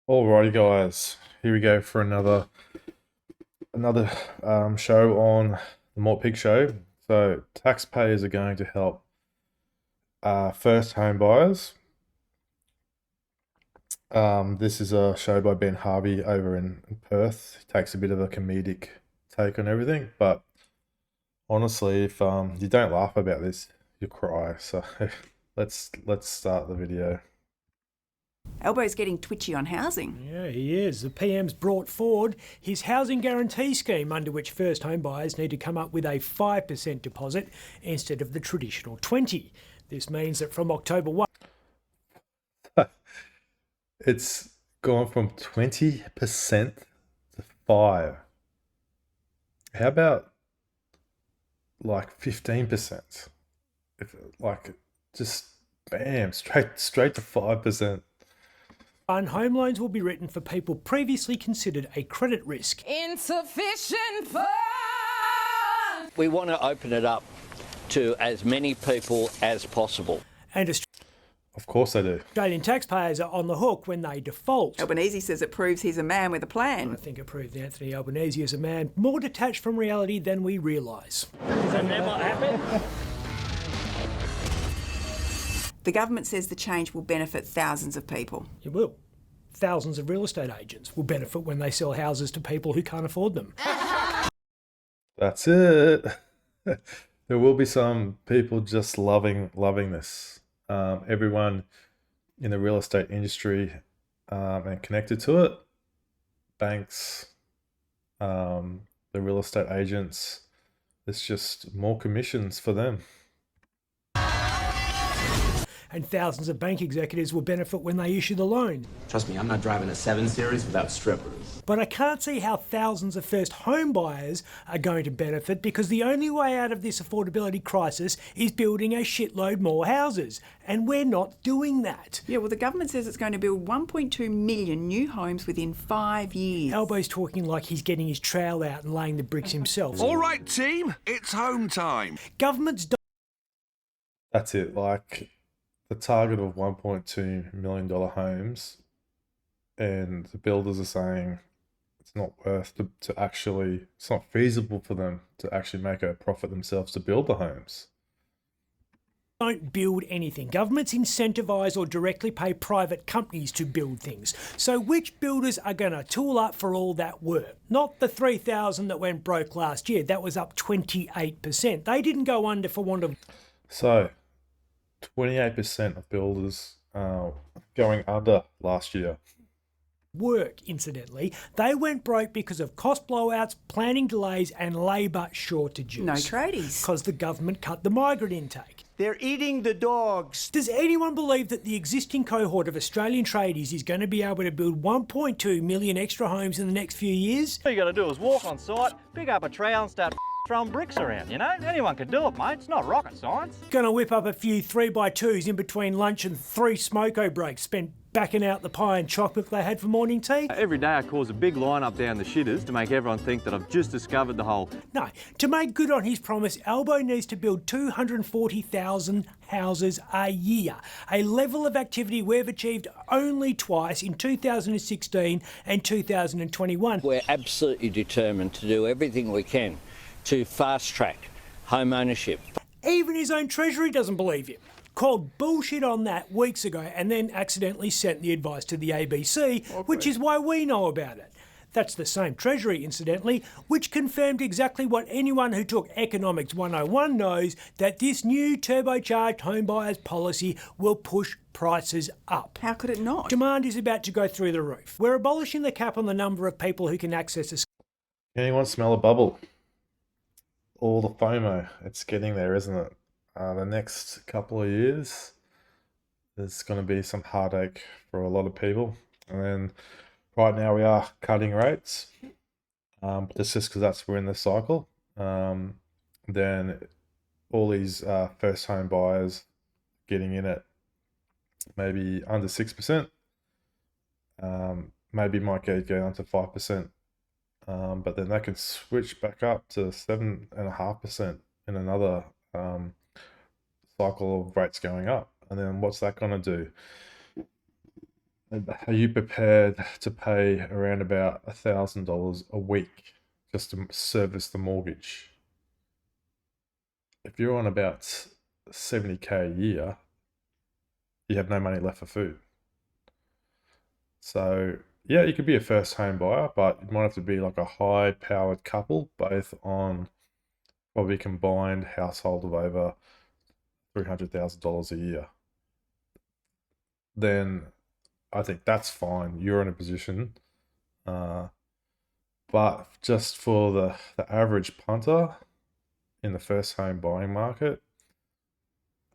Alrighty, guys, here we go for another show on the Mortpig Show. So taxpayers are going to help first home buyers. This is a show by Ben Harvey over in Perth. He takes a bit of a comedic take on everything, but honestly, if you don't laugh about this, you cry. So let's start the video. Albo's getting twitchy on housing. Yeah, he is. The PM's brought forward his housing guarantee scheme, under which first home buyers need to come up with a 5% deposit instead of the traditional 20%. This means that from October 1... It's gone from 20% to 5%. How about like 15%? If like just bam, straight to 5%. And home loans will be written for people previously considered a credit risk. Insufficient funds! We want to open it up to as many people as possible. And of course they do. Australian taxpayers are on the hook when they default. Albanese says it proves he's a man with a plan. I think it proved Anthony Albanese is a man more detached from reality than we realise. Does that never happen? The government says the change will benefit thousands of people. It will. Thousands of real estate agents will benefit when they sell houses to people who can't afford them. That's it. There will be some people just loving this. Everyone in the real estate industry and connected to it, banks, the real estate agents, it's just more commissions for them. And thousands of bank executives will benefit when they issue the loan. Trust me, I'm not driving a 7 Series without strippers. But I can't see how thousands of first home buyers are going to benefit, because the only way out of this affordability crisis is building a shitload more houses. And we're not doing that. Yeah, well, the government says it's going to build 1.2 million new homes within 5 years. Albo's talking like he's getting his trowel out and laying the bricks himself. All right, team, it's home time. Governments don't... That's it. Like the target of $1.2 million homes, and the builders are saying it's not worth to actually, it's not feasible for them to actually make a profit themselves to build the homes. Don't build anything. Governments incentivise or directly pay private companies to build things. So which builders are going to tool up for all that work? Not the 3,000 that went broke last year. That was up 28%. They didn't go under for want of... So 28% of builders going under last year. Work, incidentally. They went broke because of cost blowouts, planning delays and labour shortages. No tradies. Because the government cut the migrant intake. They're eating the dogs. Does anyone believe that the existing cohort of Australian tradies is going to be able to build 1.2 million extra homes in the next few years? All you got to do is walk on site, pick up a trowel and start throwing bricks around, you know? Anyone can do it, mate. It's not rocket science. Gonna whip up a few 3x2s in between lunch and 3 smoko breaks spent backing out the pie and chocolate they had for morning tea? Every day I cause a big line up down the shitters to make everyone think that I've just discovered the whole... No, to make good on his promise, Albo needs to build 240,000 houses a year, a level of activity we've achieved only twice in 2016 and 2021. We're absolutely determined to do everything we can to fast-track home ownership. Even his own Treasury doesn't believe him. Called bullshit on that weeks ago and then accidentally sent the advice to the ABC, which is why we know about it. That's the same Treasury, incidentally, which confirmed exactly what anyone who took Economics 101 knows, that this new turbocharged home buyers policy will push prices up. How could it not? Demand is about to go through the roof. We're abolishing the cap on the number of people who can access a... Anyone smell a bubble? All the FOMO, it's getting there, isn't it? The next couple of years, there's going to be some heartache for a lot of people. And then right now we are cutting rates. But it's just because we're in this cycle. Then all these first home buyers getting in at maybe under 6%. Maybe might go down to 5%. But then they can switch back up to 7.5% in another cycle of rates going up. And then what's that going to do? Are you prepared to pay around about $1,000 a week just to service the mortgage? If you're on about 70K a year, you have no money left for food. So yeah, you could be a first home buyer, but you might have to be like a high powered couple, both on probably a combined household of over $300,000 a year. Then I think that's fine. You're in a position. But just for the average punter in the first home buying market,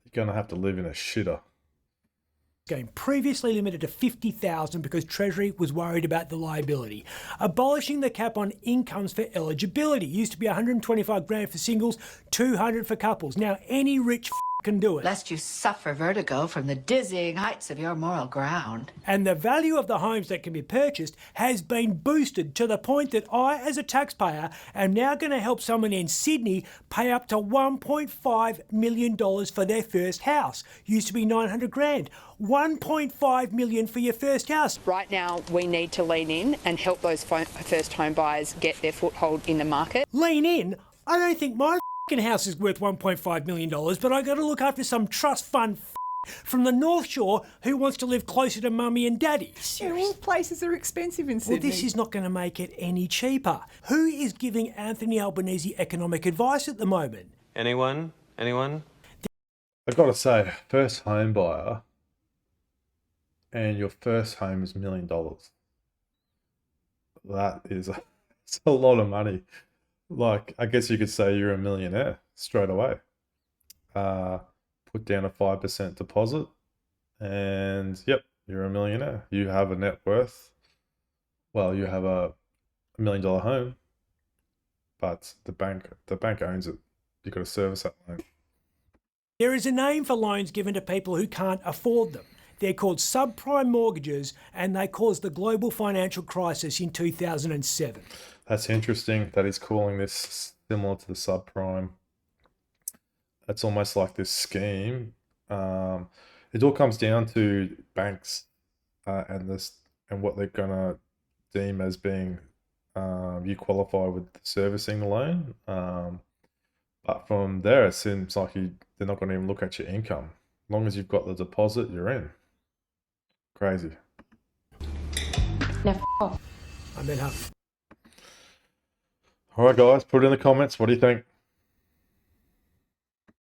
you're going to have to live in a shitter. Game previously limited to 50,000 because Treasury was worried about the liability. Abolishing the cap on incomes for eligibility. Used to be 125 grand for singles, 200 for couples. Now any rich can do it. Lest you suffer vertigo from the dizzying heights of your moral ground. And the value of the homes that can be purchased has been boosted to the point that I, as a taxpayer, am now going to help someone in Sydney pay up to $1.5 million for their first house. Used to be 900 grand. 1.5 million for your first house. Right now, we need to lean in and help those first home buyers get their foothold in the market. Lean in? I don't think my house is worth $1.5 million, but I got to look after some trust fund from the North Shore who wants to live closer to mummy and daddy. All places are expensive in Sydney. Well, this is not going to make it any cheaper. Who is giving Anthony Albanese economic advice at the moment? Anyone? Anyone? I've got to say, first home buyer, and your first home is $1 million. That is it's a lot of money. Like, I guess you could say you're a millionaire straight away. Put down a 5% deposit, and yep, you're a millionaire. You have a net worth. Well, you have a $1 million home, but the bank owns it. You've got to service that loan. There is a name for loans given to people who can't afford them. They're called subprime mortgages, and they caused the global financial crisis in 2007. That's interesting that he's calling this similar to the subprime. It's almost like this scheme. It all comes down to banks and what they're gonna deem as being you qualify with servicing the loan. But from there, it seems like they're not going to even look at your income. As long as you've got the deposit, you're in. Crazy. Now, off. I'm in Harvey. All right, guys, put it in the comments. What do you think?